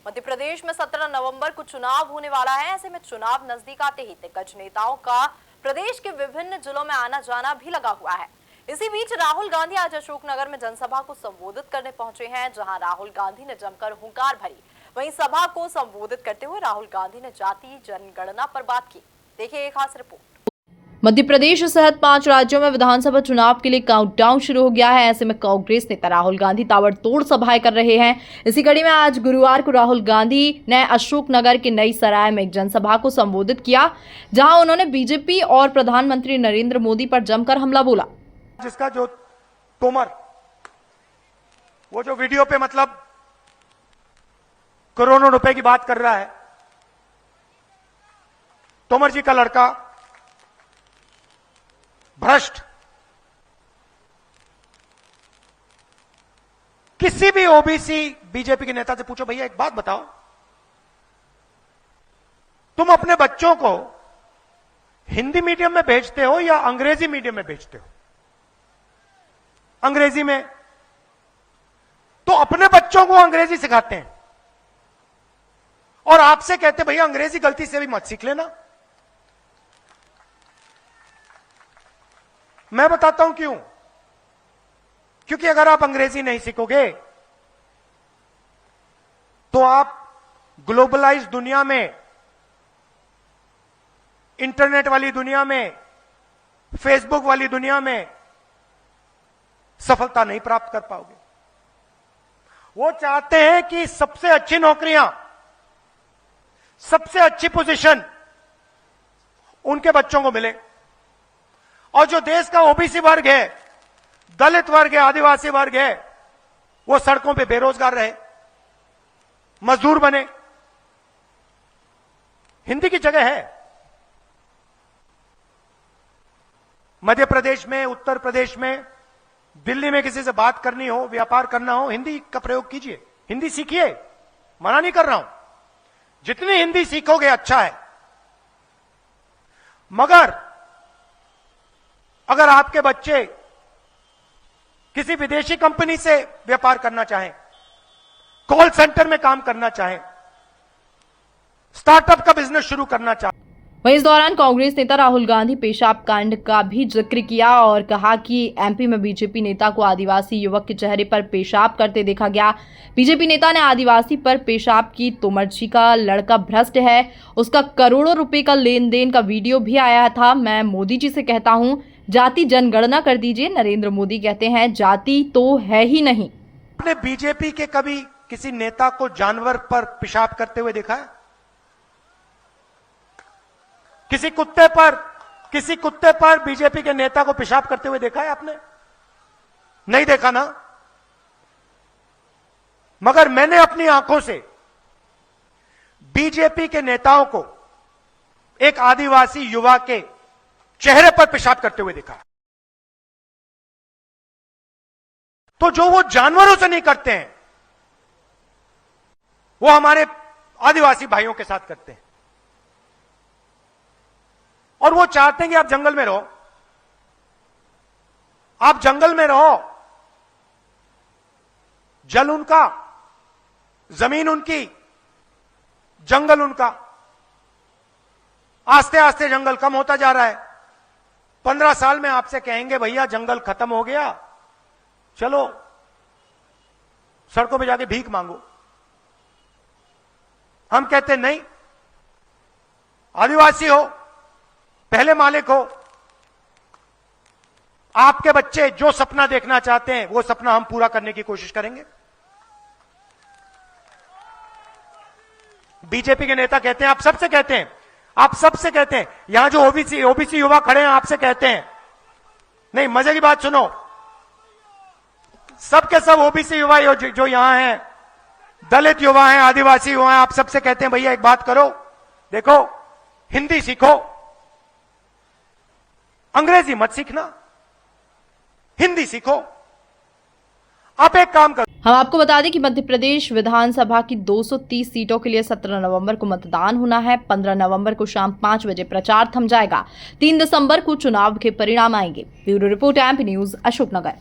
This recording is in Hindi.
मध्य प्रदेश में 17 नवंबर को चुनाव होने वाला है। ऐसे में चुनाव नजदीक आते ही दिग्गज नेताओं का प्रदेश के विभिन्न जिलों में आना जाना भी लगा हुआ है। इसी बीच राहुल गांधी आज अशोकनगर में जनसभा को संबोधित करने पहुंचे हैं, जहां राहुल गांधी ने जमकर हुंकार भरी। वहीं सभा को संबोधित करते हुए राहुल गांधी ने जाति जनगणना पर बात की। देखिए एक खास रिपोर्ट। मध्य प्रदेश सहित 5 राज्यों में विधानसभा चुनाव के लिए काउंटडाउन शुरू हो गया है। ऐसे में कांग्रेस नेता राहुल गांधी ताबड़तोड़ सभाएं कर रहे हैं। इसी कड़ी में आज गुरुवार को राहुल गांधी ने अशोकनगर के नई सराय में एक जनसभा को संबोधित किया, जहां उन्होंने बीजेपी और प्रधानमंत्री नरेंद्र मोदी पर जमकर हमला बोला। जिसका जो तोमर वो जो वीडियो पे मतलब करोड़ों रुपए की बात कर रहा है, तोमर जी का लड़का भ्रष्ट, किसी भी ओबीसी बीजेपी के नेता से पूछो, भैया एक बात बताओ, तुम अपने बच्चों को हिंदी मीडियम में भेजते हो या अंग्रेजी मीडियम में भेजते हो? अंग्रेजी में। तो अपने बच्चों को अंग्रेजी सिखाते हैं और आपसे कहते भैया अंग्रेजी गलती से भी मत सीख लेना। मैं बताता हूं क्यों। क्योंकि अगर आप अंग्रेजी नहीं सीखोगे तो आप ग्लोबलाइज दुनिया में, इंटरनेट वाली दुनिया में, फेसबुक वाली दुनिया में सफलता नहीं प्राप्त कर पाओगे। वो चाहते हैं कि सबसे अच्छी नौकरियां, सबसे अच्छी पोजीशन उनके बच्चों को मिले, और जो देश का ओबीसी वर्ग है, दलित वर्ग है, आदिवासी वर्ग है, वो सड़कों पे बेरोजगार रहे, मजदूर बने। हिंदी की जगह है। मध्य प्रदेश में, उत्तर प्रदेश में, दिल्ली में किसी से बात करनी हो, व्यापार करना हो, हिंदी का प्रयोग कीजिए, हिंदी सीखिए, मना नहीं कर रहा हूं। जितनी हिंदी सीखोगे अच्छा है। मगर अगर आपके बच्चे किसी विदेशी कंपनी से व्यापार करना चाहें, कॉल सेंटर में काम करना चाहें, स्टार्टअप का बिजनेस शुरू करना चाहें। वहीं इस दौरान कांग्रेस नेता राहुल गांधी पेशाब कांड का भी जिक्र किया और कहा कि एमपी में बीजेपी नेता को आदिवासी युवक के चेहरे पर पेशाब करते देखा गया। बीजेपी नेता ने आदिवासी पर पेशाब की। तोमर जी का लड़का भ्रष्ट है, उसका करोड़ों रुपए का लेन देन का वीडियो भी आया था। मैं मोदी जी से कहता हूं, जाति जनगणना कर दीजिए। नरेंद्र मोदी कहते हैं जाति तो है ही नहीं। आपने बीजेपी के कभी किसी नेता को जानवर पर पेशाब करते हुए देखा है? किसी कुत्ते पर बीजेपी के नेता को पेशाब करते हुए देखा है आपने? नहीं देखा ना। मगर मैंने अपनी आंखों से बीजेपी के नेताओं को एक आदिवासी युवा के चेहरे पर पेशाब करते हुए देखा। तो जो वो जानवरों से नहीं करते हैं, वो हमारे आदिवासी भाइयों के साथ करते हैं। और वो चाहते हैं कि आप जंगल में रहो, आप जंगल में रहो, जल उनका, जमीन उनकी, जंगल उनका। आस्ते आस्ते जंगल कम होता जा रहा है। 15 साल में आपसे कहेंगे भैया जंगल खत्म हो गया, चलो सड़कों पे जाके भीख मांगो। हम कहते नहीं, आदिवासी हो, पहले मालिक हो। आपके बच्चे जो सपना देखना चाहते हैं वो सपना हम पूरा करने की कोशिश करेंगे। बीजेपी के नेता कहते हैं, आप सबसे कहते हैं, यहां जो ओबीसी युवा खड़े हैं आपसे कहते हैं, नहीं मजे की बात सुनो, सबके सब ओबीसी युवा जो यहां हैं, दलित युवा हैं, आदिवासी युवा हैं, आप सबसे कहते हैं भैया एक बात करो, देखो हिंदी सीखो, अंग्रेजी मत सीखना, हिंदी सीखो। आप एक काम करो। हम आपको बता दें कि मध्य प्रदेश विधानसभा की 230 सीटों के लिए 17 नवंबर को मतदान होना है। 15 नवंबर को शाम 5 बजे प्रचार थम जाएगा। 3 दिसंबर को चुनाव के परिणाम आएंगे। Bureau report MP news, Ashoknagar.